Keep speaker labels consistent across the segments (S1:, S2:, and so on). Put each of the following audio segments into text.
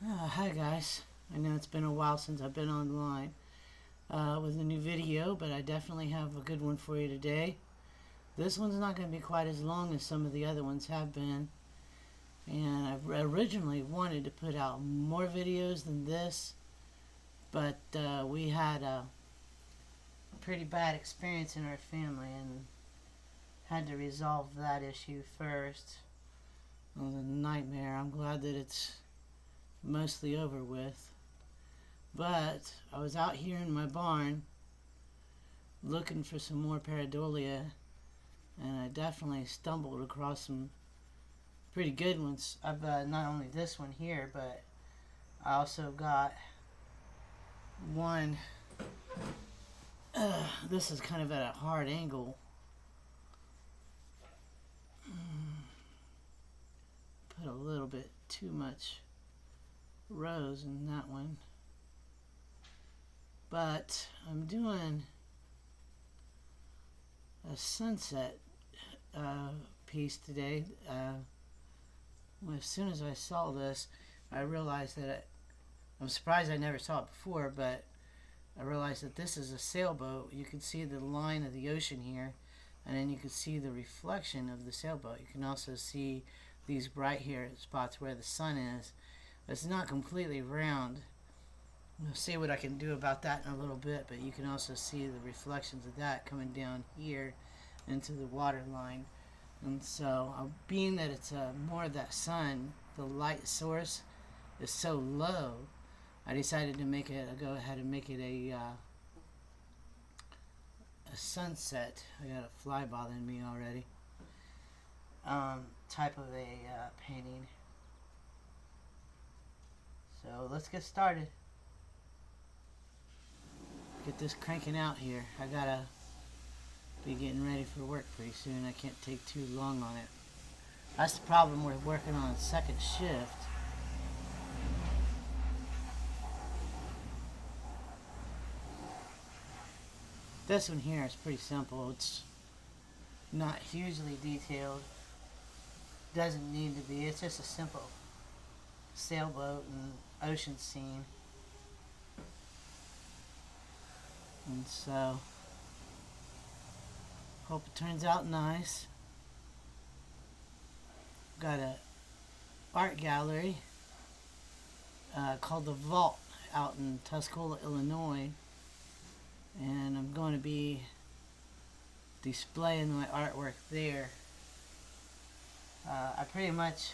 S1: Hi guys, I know it's been a while since I've been online with a new video, but I definitely have a good one for you today. This one's not going to be quite as long as some of the other ones have been, and I originally wanted to put out more videos than this, but we had a pretty bad experience in our family and had to resolve that issue first. It was a nightmare. I'm glad that it's mostly over with. But I was out here in my barn looking for some more Pareidolia, and I definitely stumbled across some pretty good ones. I've not only this one here, but I also got one. This is kind of at a hard angle. Put a little bit too much rose in that one. But I'm doing a sunset piece today. As soon as I saw this, I realized that I'm surprised I never saw it before, but I realized that this is a sailboat. You can see the line of the ocean here, and then you can see the reflection of the sailboat. You can also see these bright here spots where the sun is. It's not completely round. We'll see what I can do about that in a little bit, but you can also see the reflections of that coming down here into the water line. And so, being that it's more of that sun, the light source is so low, I decided to go ahead and make it a sunset. I got a fly bothering me already. Type of a painting. So let's get started. Get this cranking out here. I gotta be getting ready for work pretty soon. I can't take too long on it. That's the problem with working on a second shift. This one here is pretty simple. It's not hugely detailed. Doesn't need to be. It's just a simple sailboat and ocean scene. And so, hope it turns out nice. Got a art gallery called the Vault out in Tuscola, Illinois, and I'm going to be displaying my artwork there. I pretty much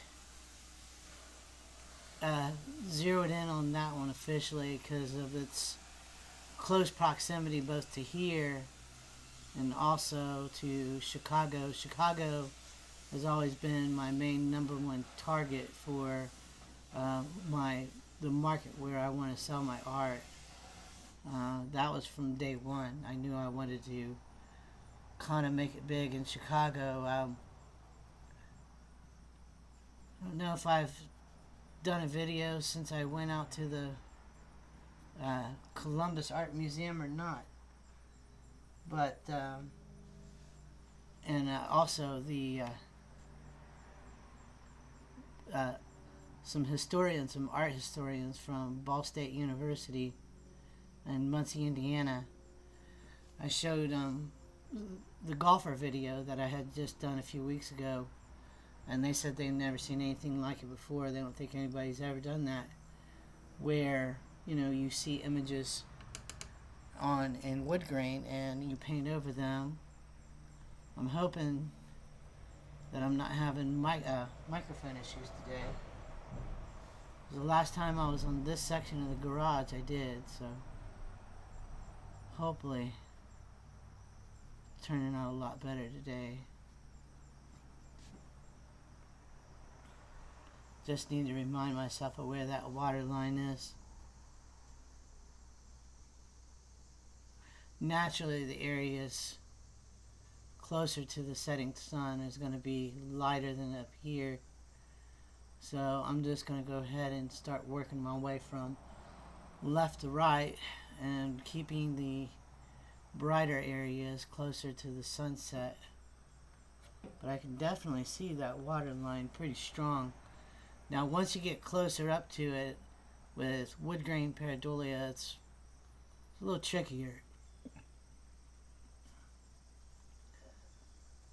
S1: zeroed in on that one officially because of its close proximity both to here and also to Chicago. Chicago has always been my main number one target for the market where I want to sell my art. That was from day one. I knew I wanted to kind of make it big in Chicago. I don't know if I've done a video since I went out to the Columbus Art Museum or not, but and also the some art historians from Ball State University in Muncie, Indiana. I showed the golfer video that I had just done a few weeks ago, and they said they'd never seen anything like it before. They don't think anybody's ever done that, where you see images in wood grain and you paint over them. I'm hoping that I'm not having microphone issues today. The last time I was on this section of the garage, I did, so hopefully it's turning out a lot better today. Just need to remind myself of where that water line is. Naturally, the areas closer to the setting sun is going to be lighter than up here. So I'm just going to go ahead and start working my way from left to right and keeping the brighter areas closer to the sunset. But I can definitely see that water line pretty strong. Now once you get closer up to it, With wood grain Pareidolia, it's a little trickier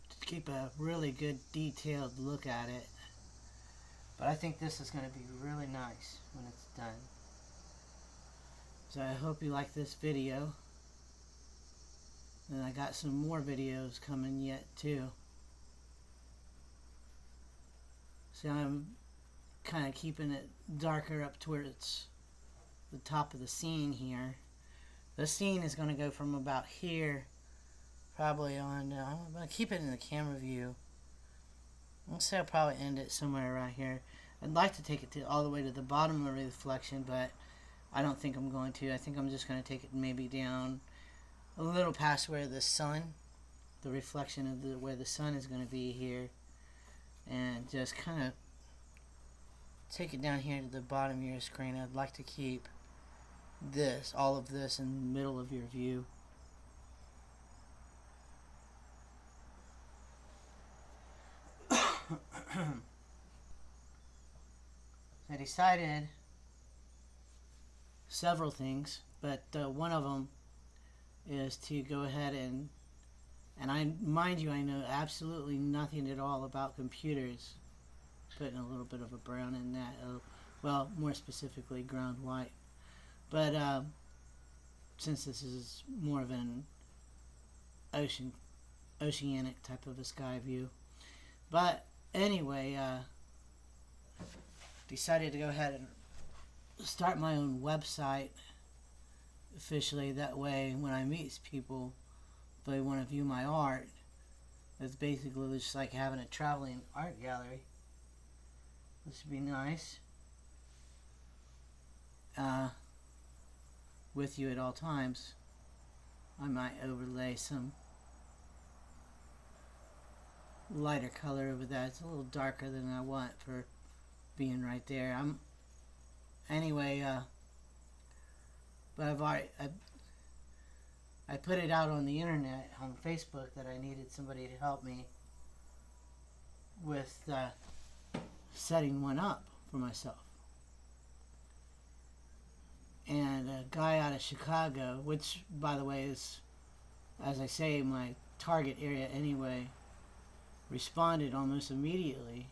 S1: to keep a really good detailed look at it. But I think this is going to be really nice when it's done. So I hope you like this video. And I got some more videos coming yet too. So I'm kind of keeping it darker up towards the top of the scene here. The scene is going to go from about here, probably on, I'm going to keep it in the camera view. I'll say I'll probably end it somewhere around here. I'd like to take it all the way to the bottom of the reflection, but I don't think I'm going to. I think I'm just going to take it maybe down a little past where the sun, the reflection of where the sun is going to be here, and just kind of take it down here to the bottom of your screen. I'd like to keep this, all of this, in the middle of your view. I decided several things, but one of them is to go ahead and I, mind you, I know absolutely nothing at all about computers. Putting a little bit of a brown in that, well, more specifically ground white. But since this is more of an oceanic type of a sky view. But anyway, decided to go ahead and start my own website officially. That way, when I meet people, if they want to view my art, it's basically just like having a traveling art gallery. This would be nice. With you at all times. I might overlay some lighter color over that. It's a little darker than I want for being right there. Anyway, but I put it out on the internet, on Facebook, that I needed somebody to help me with setting one up for myself. And a guy out of Chicago, which, by the way, is, as I say, my target area anyway, responded almost immediately.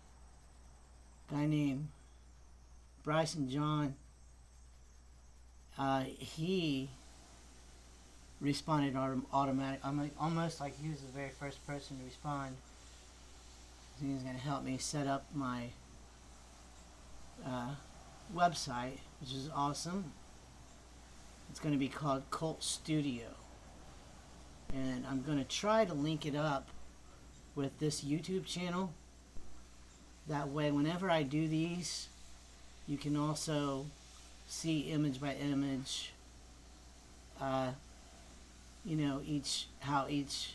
S1: A guy named Bryson John, he responded automatically, almost like he was the very first person to respond. He was going to help me set up my website, which is awesome. It's going to be called Cult Studio, and I'm going to try to link it up with this YouTube channel. That way, whenever I do these, you can also see image by image, you know, how each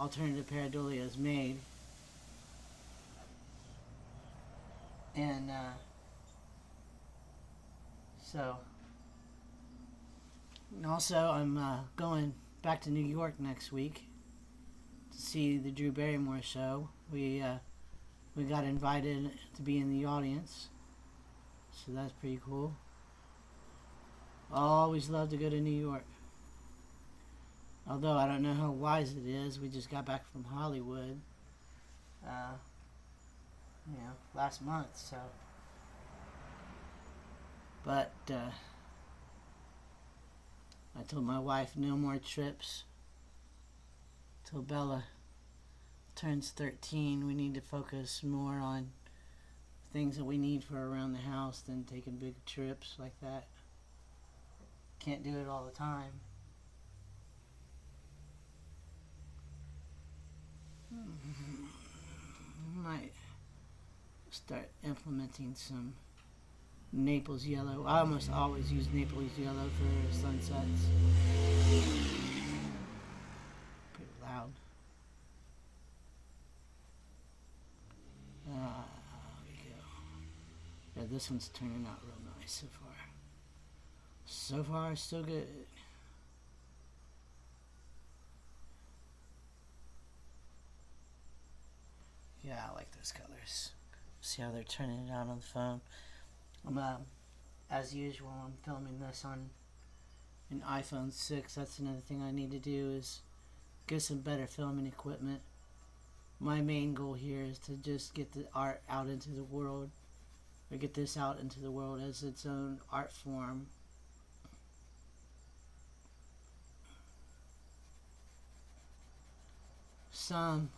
S1: alternative pareidolia is made. And and also I'm going back to New York next week to see the Drew Barrymore show. We got invited to be in the audience, so that's pretty cool. I always love to go to New York. Although I don't know how wise it is. We just got back from Hollywood, you know, last month, so. But I told my wife no more trips till Bella turns 13. We need to focus more on things that we need for around the house than taking big trips like that. Can't do it all the time. Might start implementing some Naples yellow. I almost always use Naples yellow for sunsets. Pretty loud. There we go. Yeah, this one's turning out real nice so far. So far, so good. Yeah, I like those colors. See how they're turning it out on the phone. As usual, I'm filming this on an iPhone 6. That's another thing I need to do, is get some better filming equipment. My main goal here is to just get the art out into the world, or get this out into the world as its own art form. Some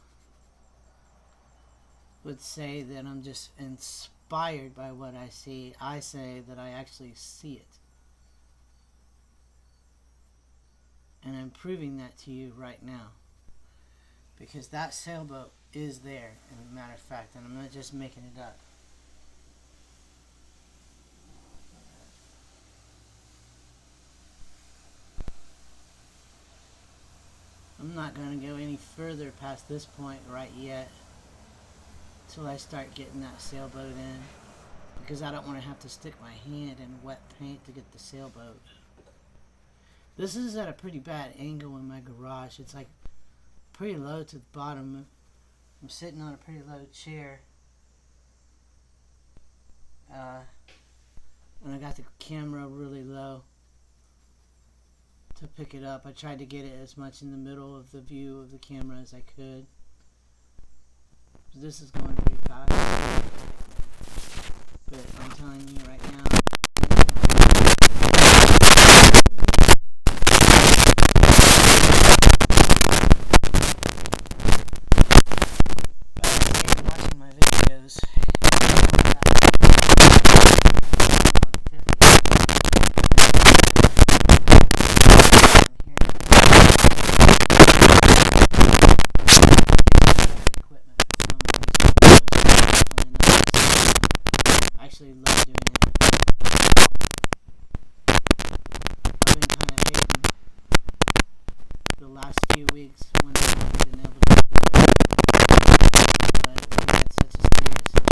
S1: would say that I'm just inspired by what I see. I say that I actually see it. And I'm proving that to you right now. Because that sailboat is there, as a matter of fact, and I'm not just making it up. I'm not going to go any further past this point right yet, till I start getting that sailboat in, because I don't want to have to stick my hand in wet paint to get the sailboat. This is at a pretty bad angle in my garage. It's like pretty low to the bottom. I'm sitting on a pretty low chair, and I got the camera really low to pick it up. I tried to get it as much in the middle of the view of the camera as I could. So this is going pretty fast, but I'm telling you right now, watching my videos, actually love doing it. I've been kind of hating the last few weeks when I haven't been able to do it, but we had such a serious I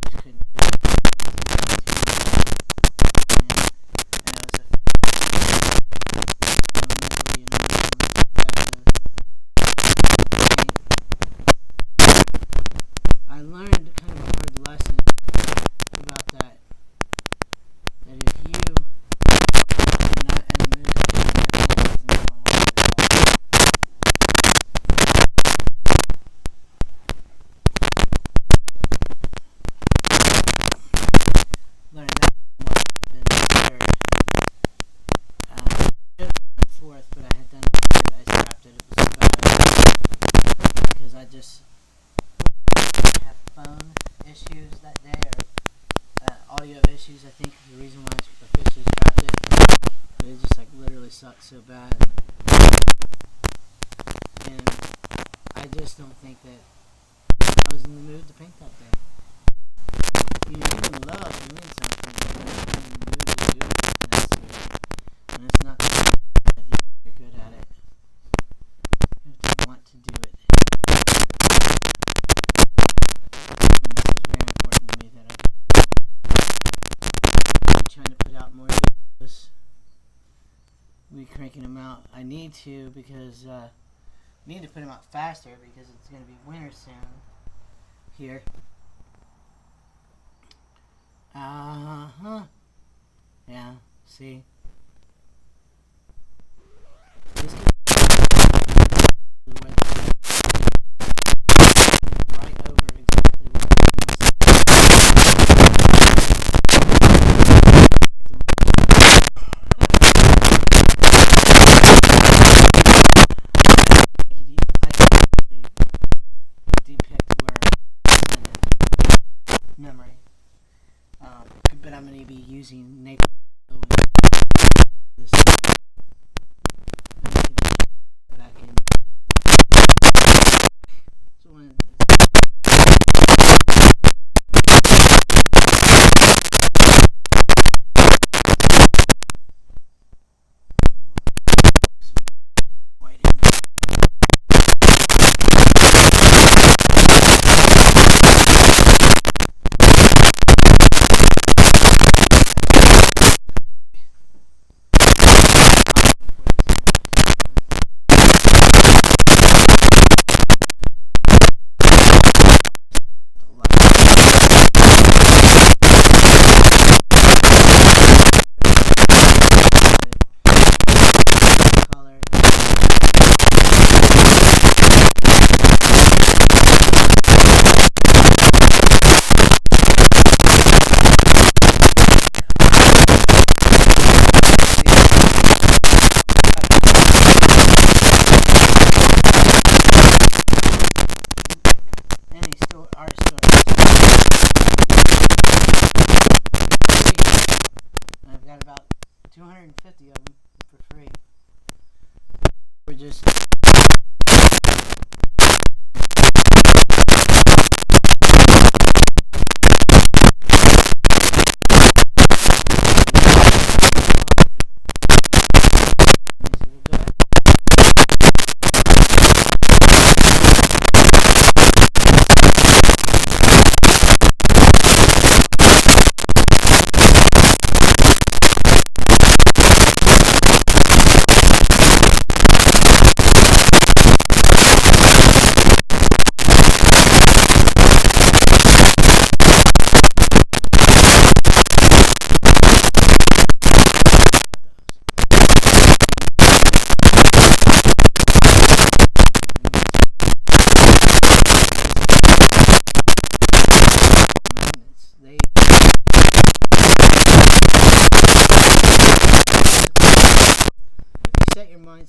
S1: just couldn't do it. And it was mentally and I learned kind of a hard lesson about that. That if you are not in the mood to do it, it's not going to work at all. Learned that more than third. Fourth, but I had done it. I scrapped it. It was so bad because I just have phone issues that day, or audio issues. I think is the reason why I officially scrapped it. But it just like literally sucked so bad, and I just don't think that I was in the mood to paint that day. You know, you can love doing something, but you're not in the mood to do it necessarily, and it's not that you're good at it. You have to want to do it. Trying to put out more videos. We're cranking them out. I need to, because I need to put them out faster because it's going to be winter soon here. Yeah, see? This could the way right over exactly where I memory. But I'm going to be using Napier this back in. So when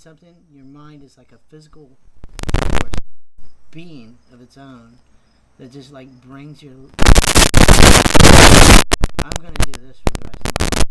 S1: something, your mind is like a physical force, being of its own, that just like brings your... I'm going to do this for the rest of my life.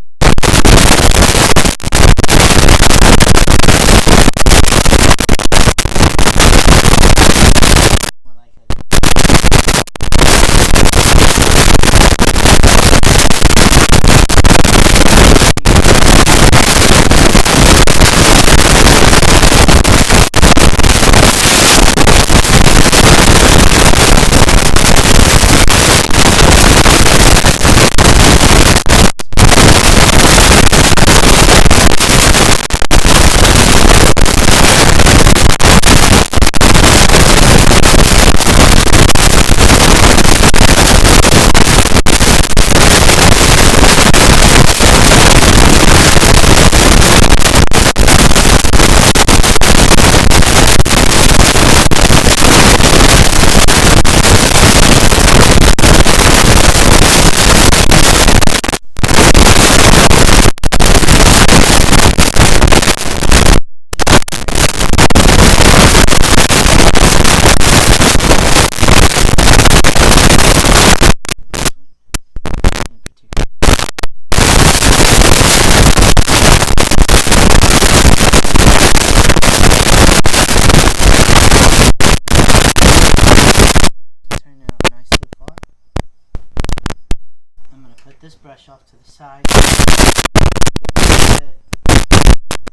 S1: This brush off to the side.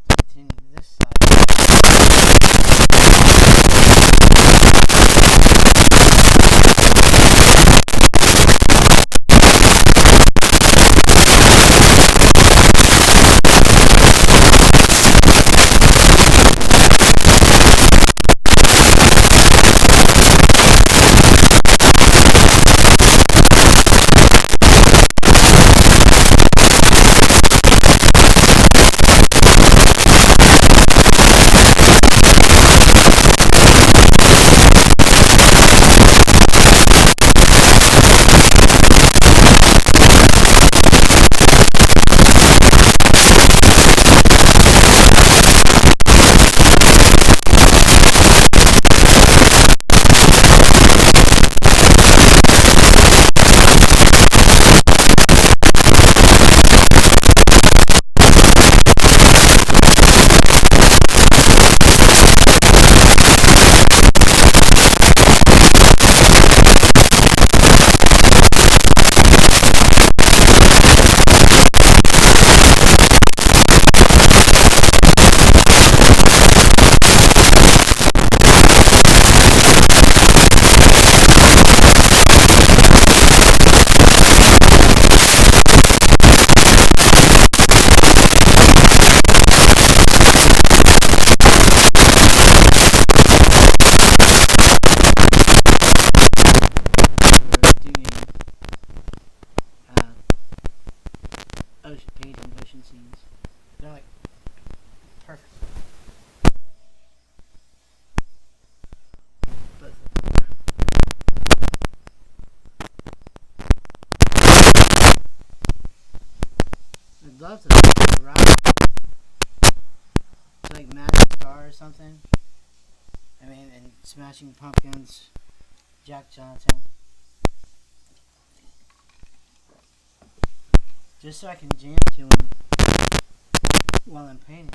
S1: Continue this side. Painting ocean scenes. They're like perfect. Both of them. I'd love to rock. It's like Magic Star or something. I mean, and Smashing Pumpkins, Jack Johnson. Just so I can jam to them while I'm painting.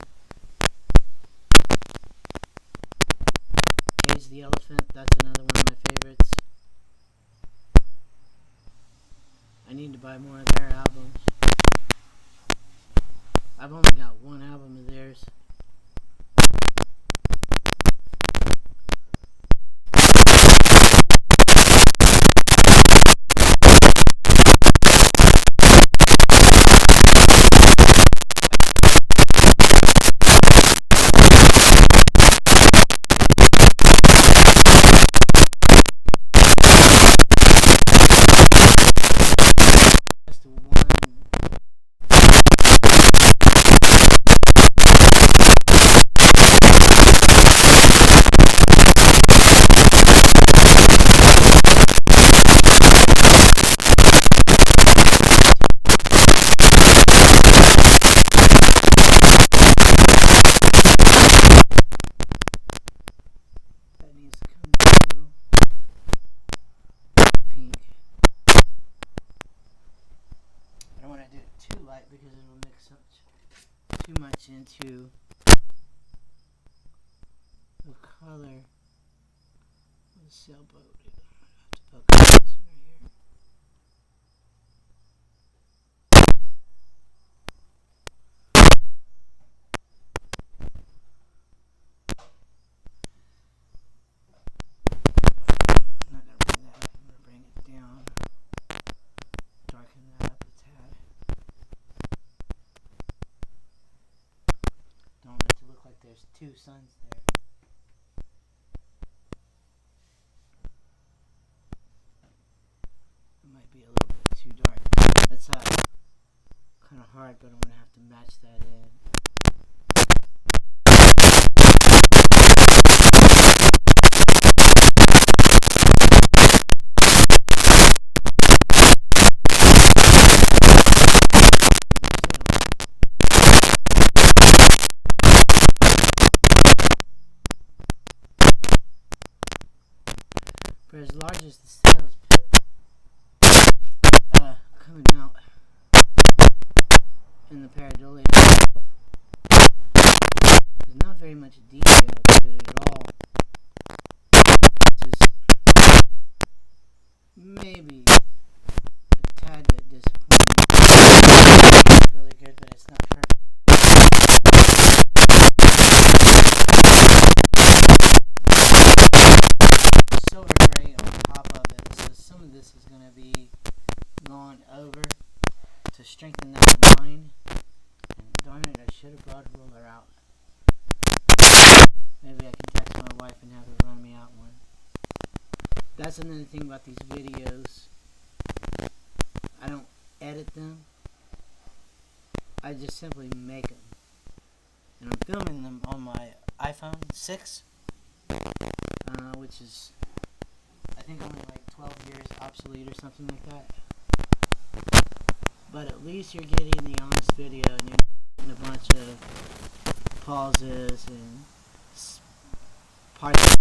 S1: Cage the Elephant, that's another one of my favorites. I need to buy more of their albums. I've only got one album of theirs. too much into the color of the sailboat. I have to focus this one right here. I'm not going to bring that up. I'm going to bring it down. Darken that up a tad. Don't want it to look like there's two suns there. It might be a little bit too dark. That's kind of hard, but I'm going to have to match that in. For as large as the sail is coming out in the Pareidolia itself, there's not very much detail to it at all. It's just maybe a tad bit disappointing. It's really good, but it's not perfect. Silver gray on top of it, so some of this is going to be gone over to strengthen that line. And darn it, I should have brought a ruler out. Maybe I can text my wife and have her run me out one. That's another thing about these videos. I don't edit them. I just simply make them. And I'm filming them on my iPhone 6, which is, I think, only like 12 years obsolete or something like that. But at least you're getting the honest video, and you're getting a bunch of pauses and parts.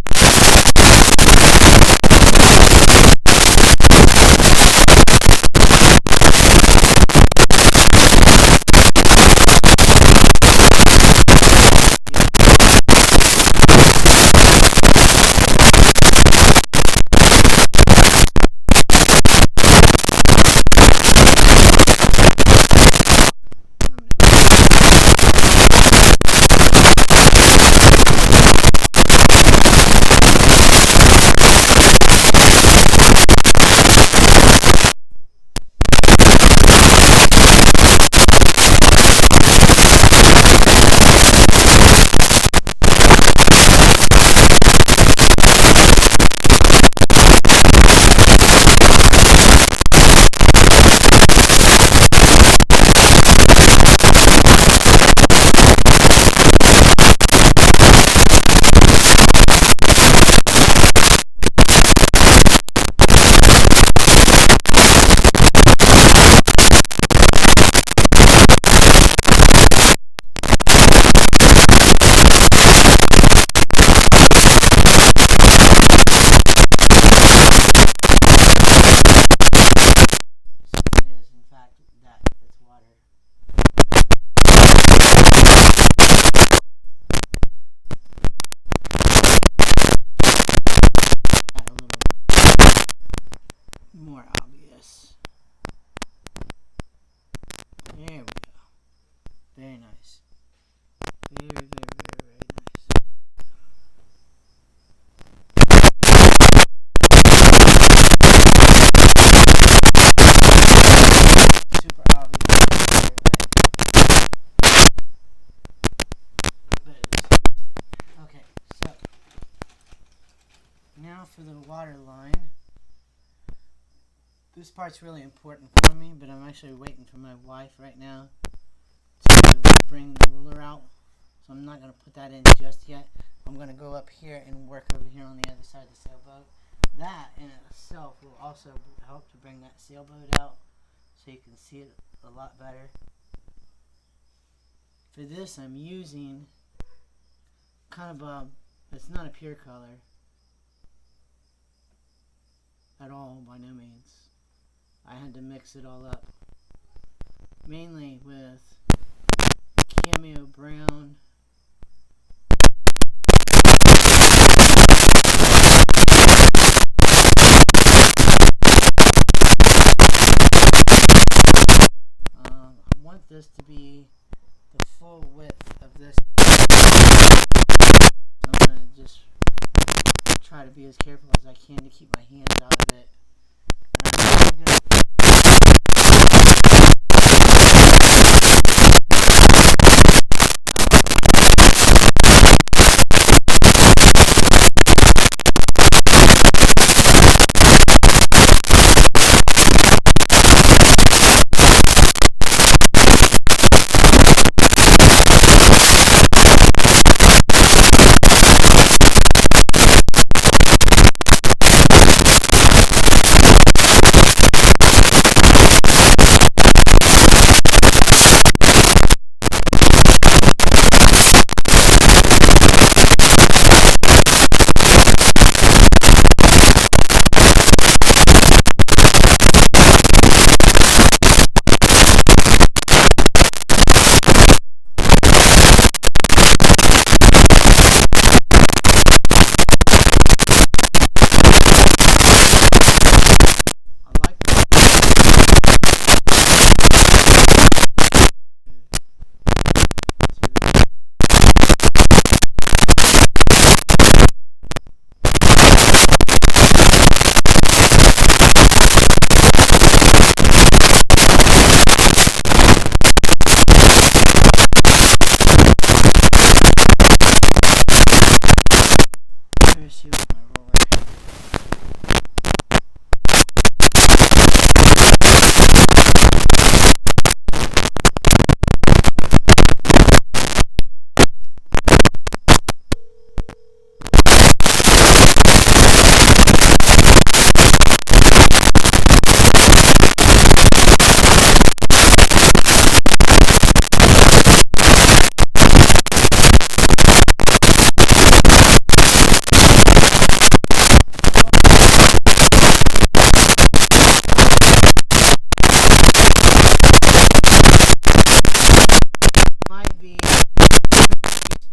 S1: More obvious. There we go. Very nice. Very, very, very, very nice. Super obvious. Okay, so now for the water line. This part's really important for me, but I'm actually waiting for my wife right now to bring the ruler out. So I'm not going to put that in just yet. I'm going to go up here and work over here on the other side of the sailboat. That in itself will also help to bring that sailboat out so you can see it a lot better. For this, I'm using kind of it's not a pure color at all, by no means. I had to mix it all up, mainly with cameo brown. I want this to be the full width of this. So I'm going to just try to be as careful as I can to keep my hands out of it.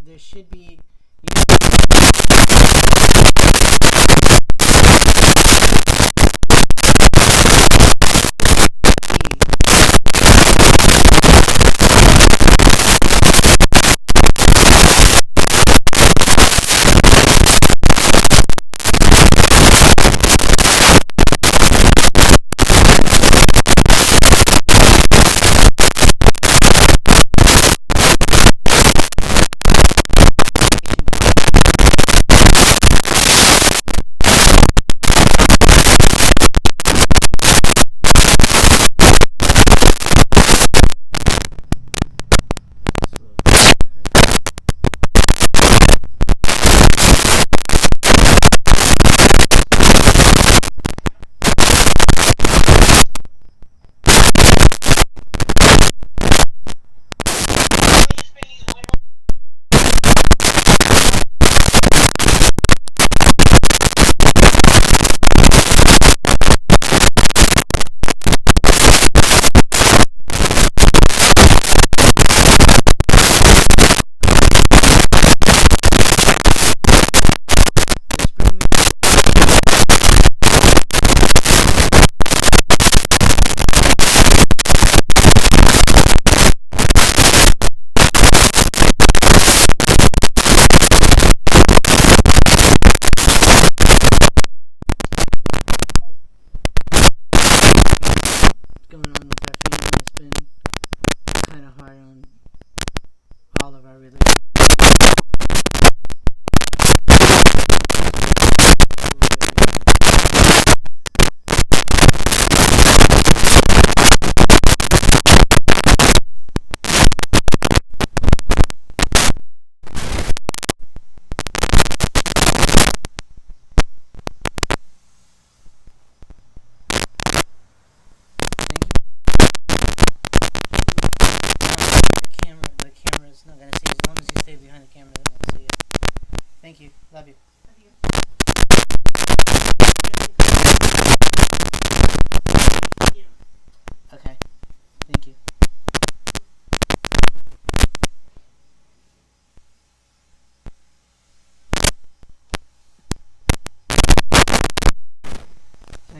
S1: There should be,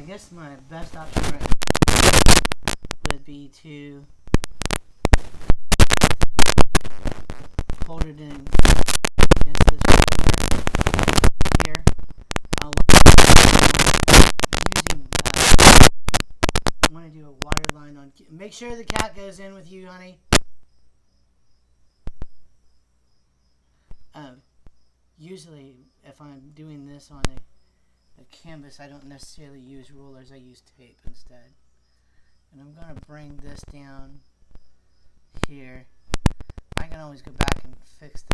S1: guess my best option right now would be to hold it in against this roller here. I'm going to do a water line on. Make sure the cat goes in with you, honey. Usually, if I'm doing this on a canvas, I don't necessarily use rulers. I use tape instead. And I'm going to bring this down here. I can always go back and fix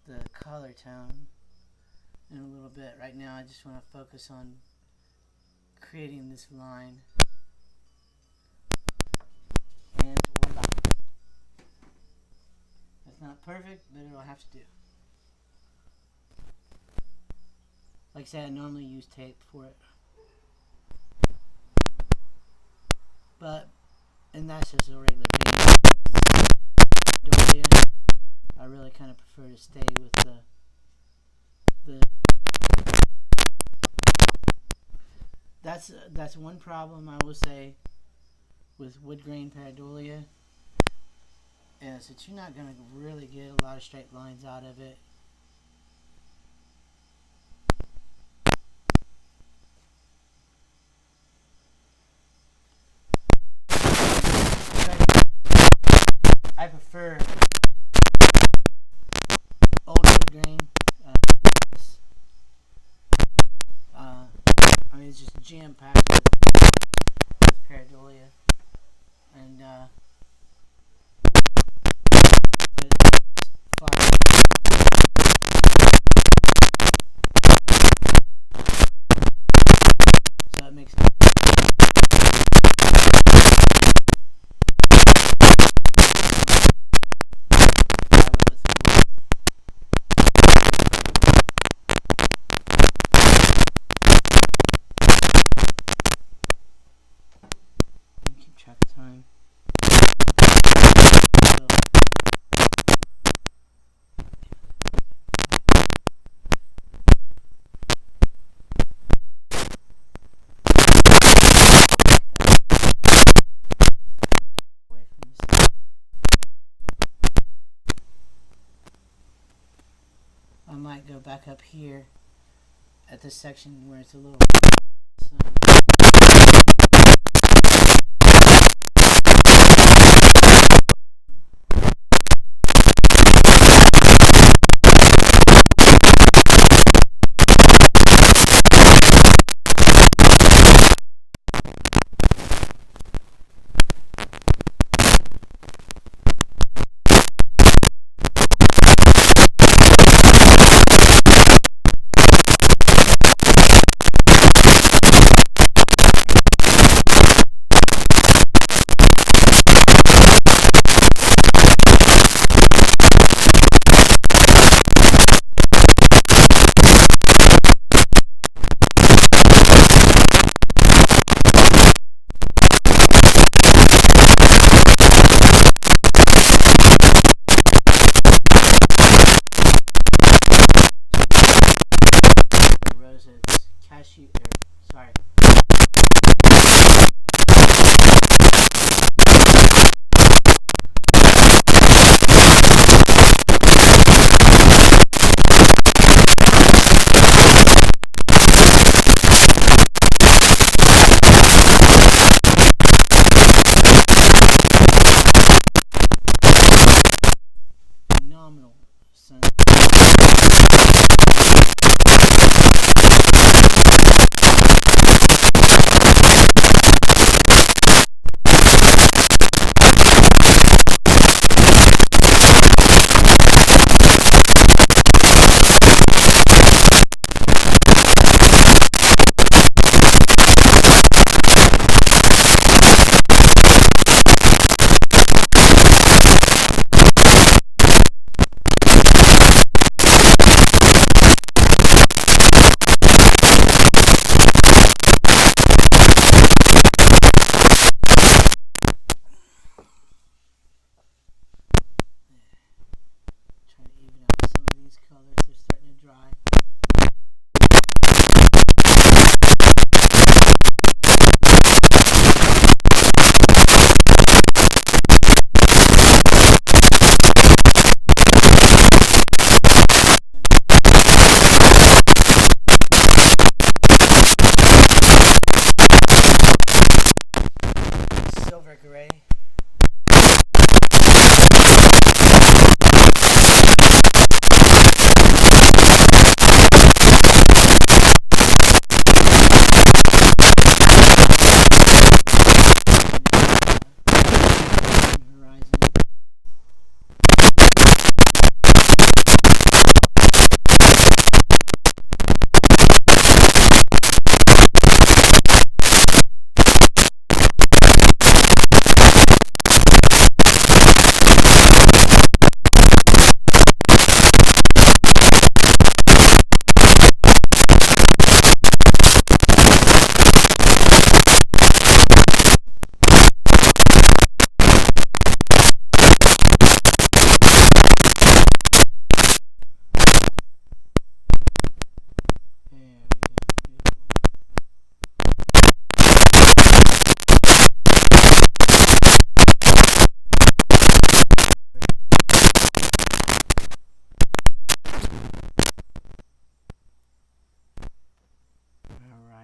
S1: the color tone in a little bit. Right now, I just want to focus on creating this line. And voila. That's not perfect, but it'll have to do. Like I said, I normally use tape for it. And that's just a regular Pareidolia. I really kind of prefer to stay with the that's one problem I will say with wood grain Pareidolia, is that you're not going to really get a lot of straight lines out of it. I prefer old wood grain. I mean, it's just jam packed with Pareidolia, and so it makes it. Time. I might go back up here at this section where it's a little sorry. Phenomenal sense.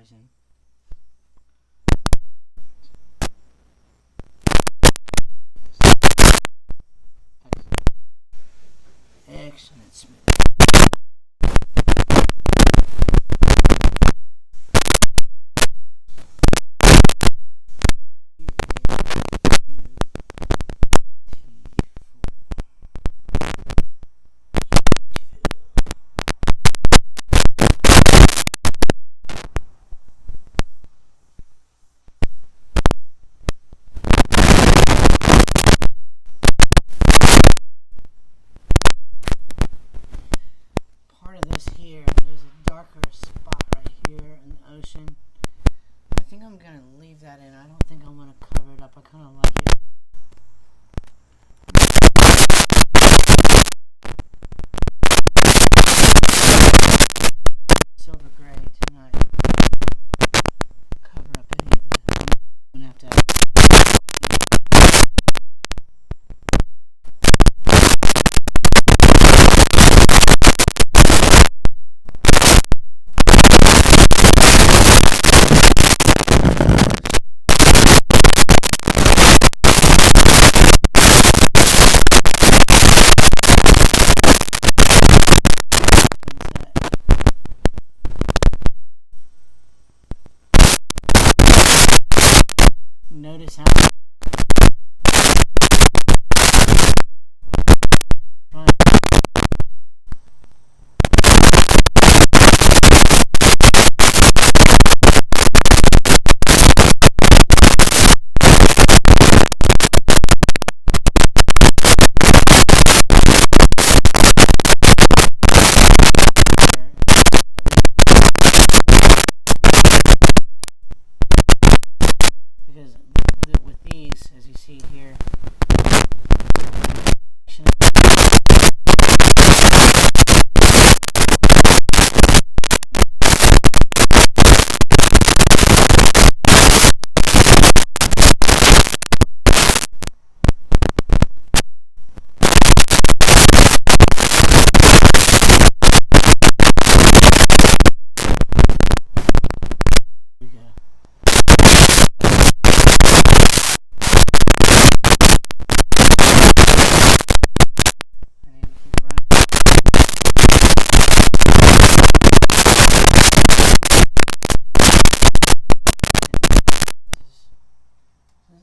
S1: horizon. Excellent, Smith. There's a darker spot right here in the ocean. I think I'm going to leave that in. I don't think I want to cover it up. I kind of like it. Silver gray tonight. Cover up any of the... I'm going to have to... Notice how with these, as you see here,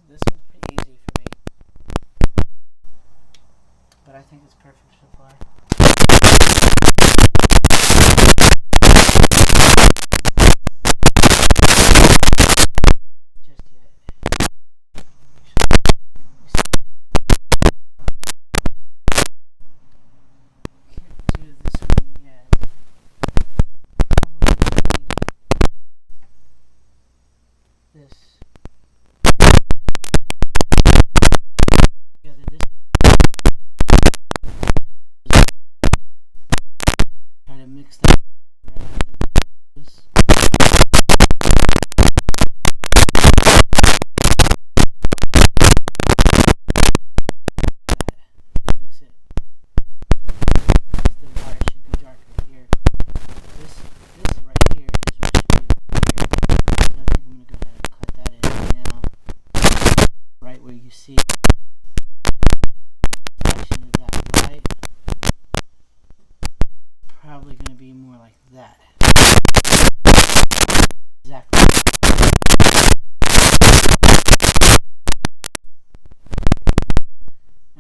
S1: this one's pretty easy for me, but I think it's perfect so far. Just yet. Can't do this one yet. Probably need this. Try to mix that around into this. Mix it. The wire should be darker here. This right here is what should be here. So I think I'm going to go ahead and cut that in now. Right where you see reflection of that light. Probably going to be more like that. Exactly.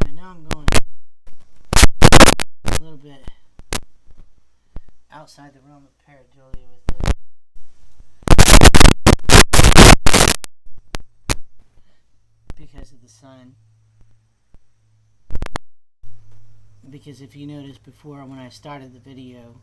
S1: Alright, now I'm going a little bit outside the realm of Pareidolia with this. Because of the sun. Because if you noticed before when I started the video,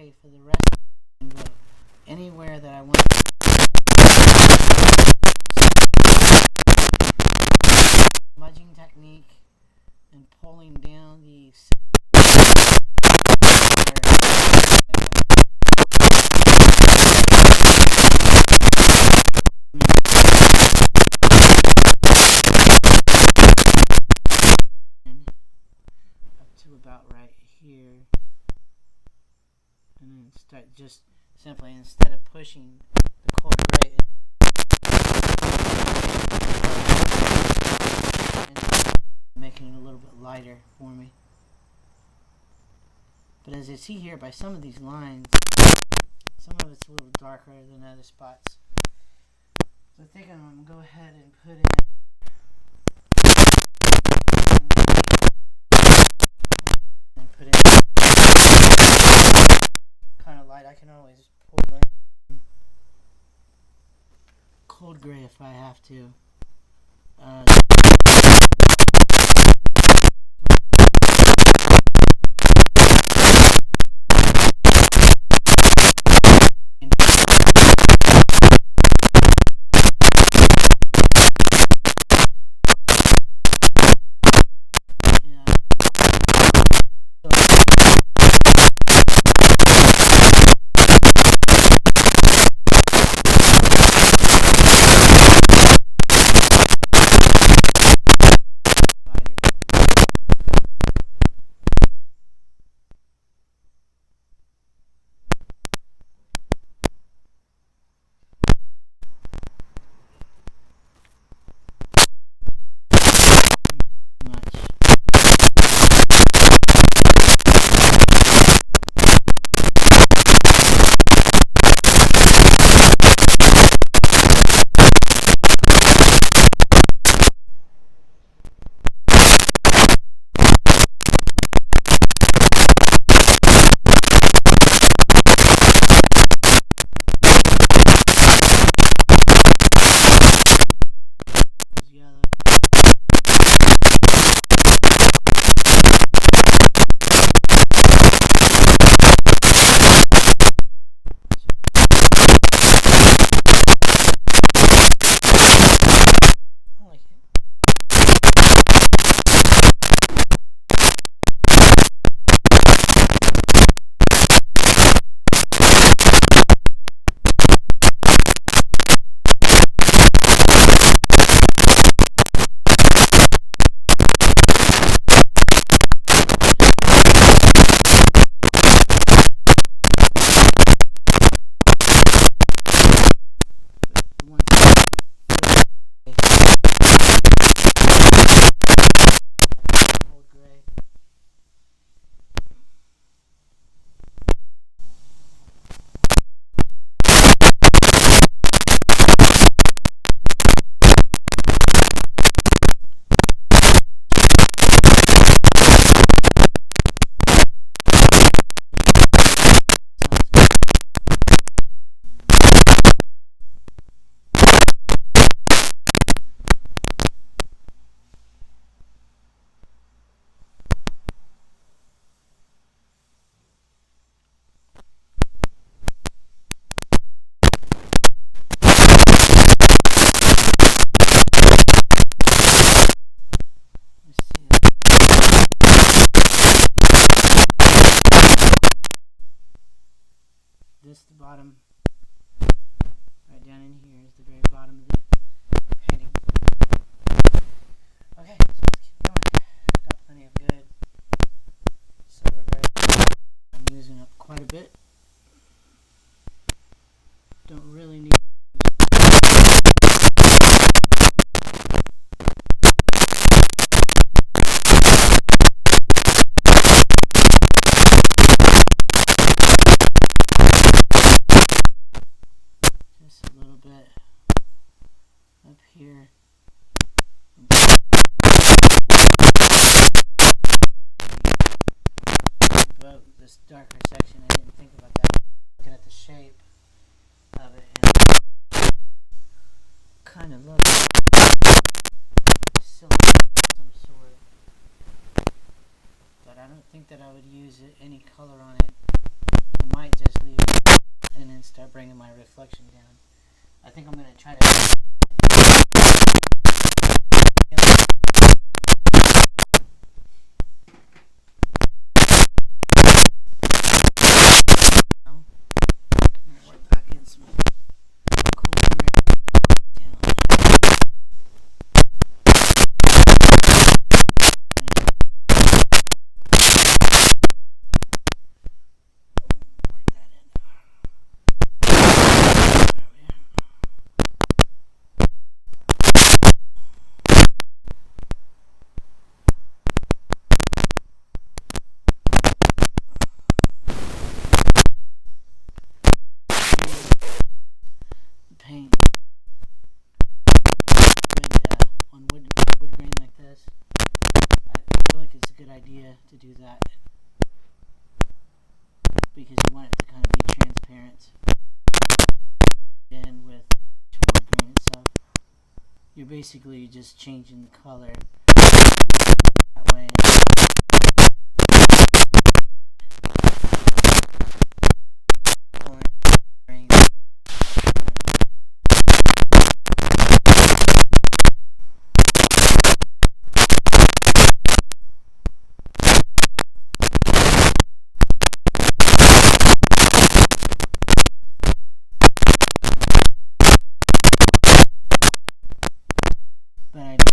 S1: gray for the rest of the boat. Anywhere that I want smudging technique and pulling down the about right here, and then start just simply, instead of pushing the cold gray and making it a little bit lighter for me. But as you see here, by some of these lines, some of it's a little darker than other spots. So I think I'm going to go ahead and put in kind of light. I can always pull in cold gray if I have to. This, the bottom, right down in here is the very bottom of the painting. Okay, so let's keep going. Got plenty of good silver gray. I'm using up quite a bit. Don't really need a little bit up here. About this darker section, I didn't think about that. Looking at the shape of it, and kind of looks silky of some sort. But I don't think that I would use any color on it. I might just leave it and then start bringing my reflection down. I think I'm going to try to... paint on wood grain like this. I feel like it's a good idea to do that because you want it to kind of be transparent. And with wood grain itself, you're basically just changing the color that way. But I do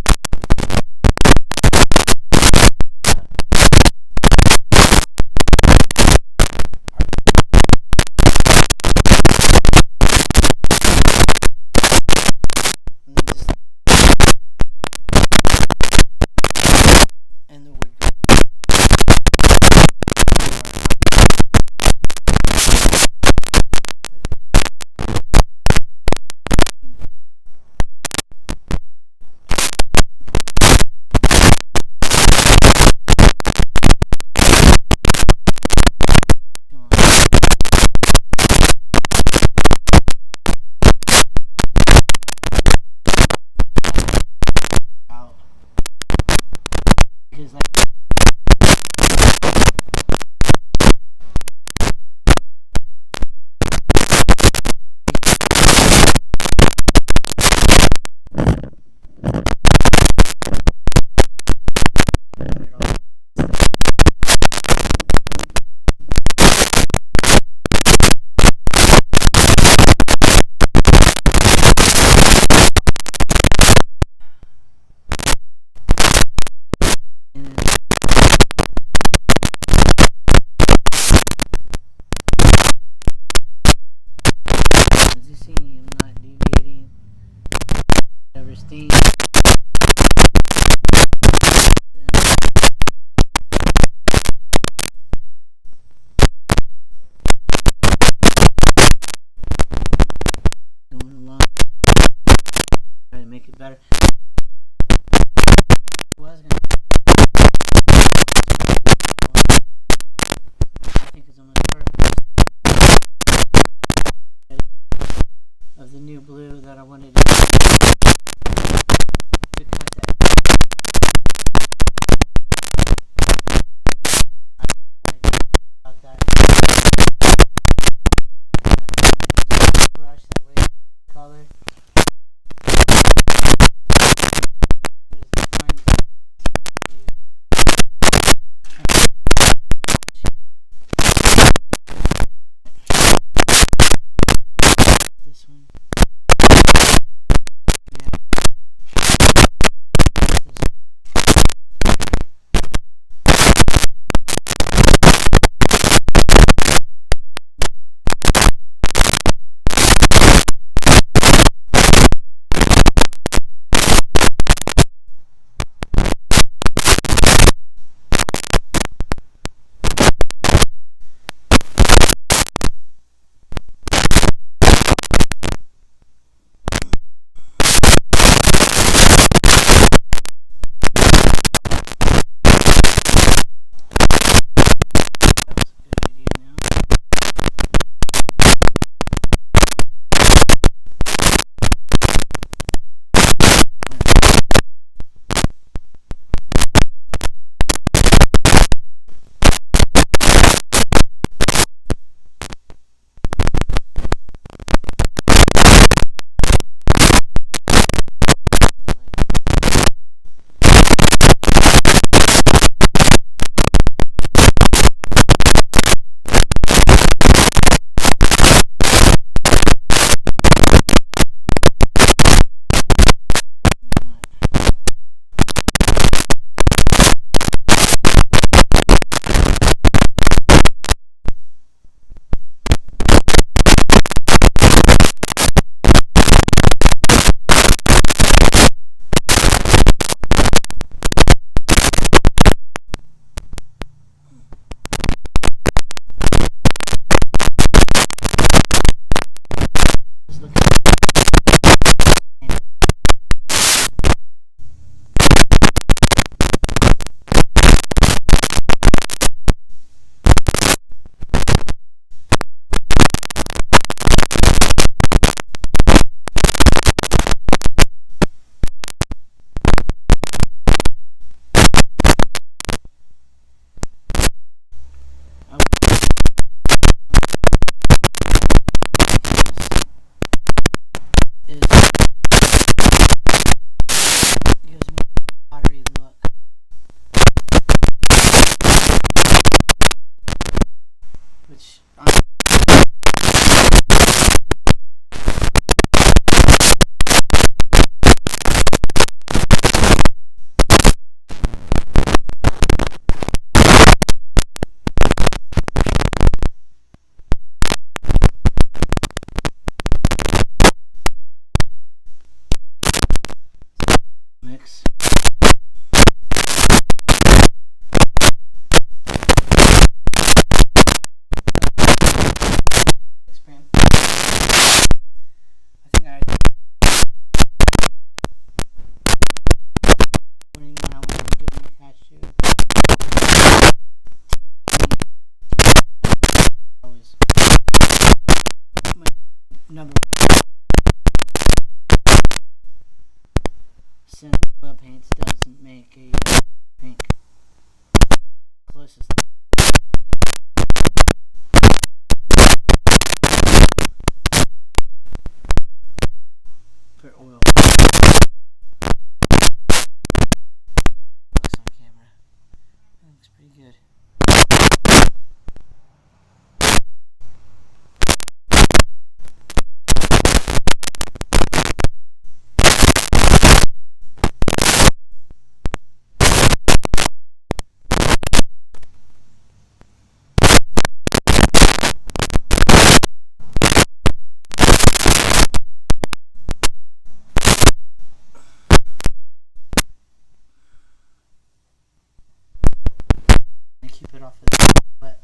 S1: off of the but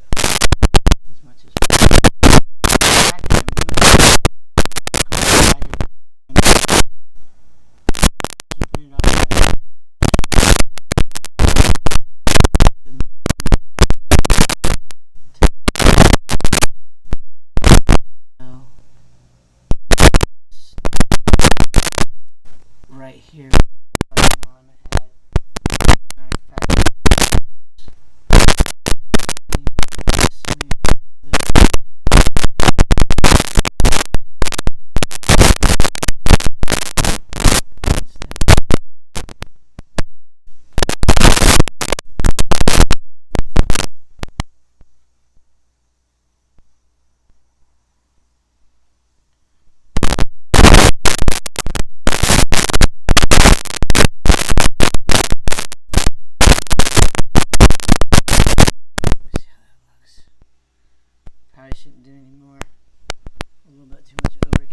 S1: as much as keeping it up. Right here. Probably shouldn't do any more. A little bit too much overkill.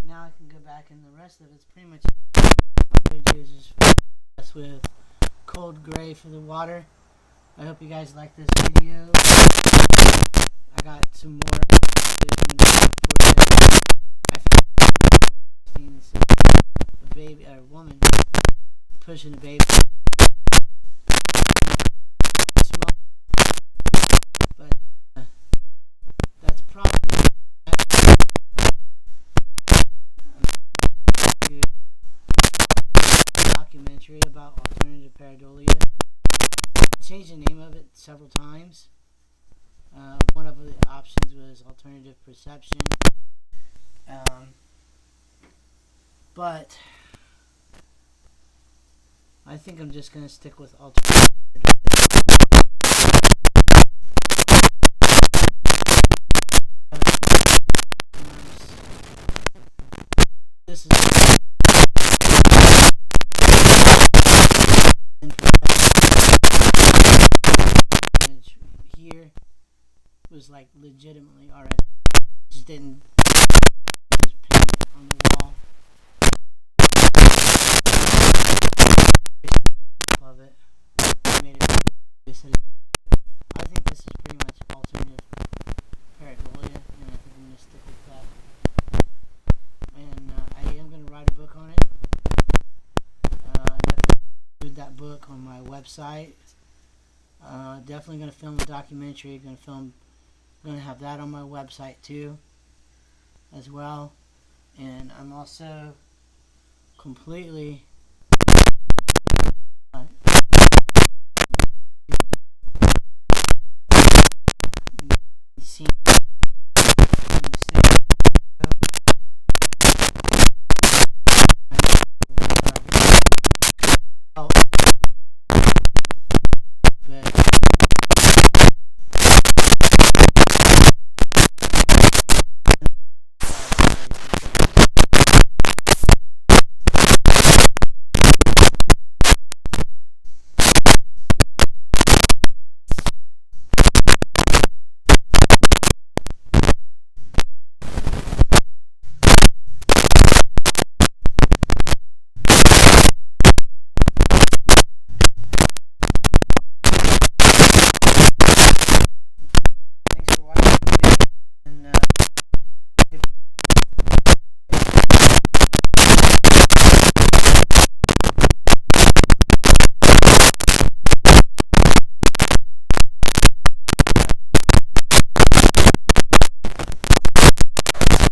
S1: Now I can go back and the rest of it's pretty much all I do is just mess with cold gray for the water. I hope you guys like this video. I got some more a baby or a woman pushing a baby. But that's probably documentary about alternative pareidolia. I changed the name of it several times. One of the options was alternative perception. But I think I'm just going to stick with alternative. This is here was like legitimately already just didn't just paint it on the wall of it. Made it. I think this is pretty much alternative pareidolia, and I think I'm gonna stick with that. And I am gonna write a book on it. Definitely read that book on my website. Definitely gonna film a documentary. Gonna have that on my website too, as well. And I'm also completely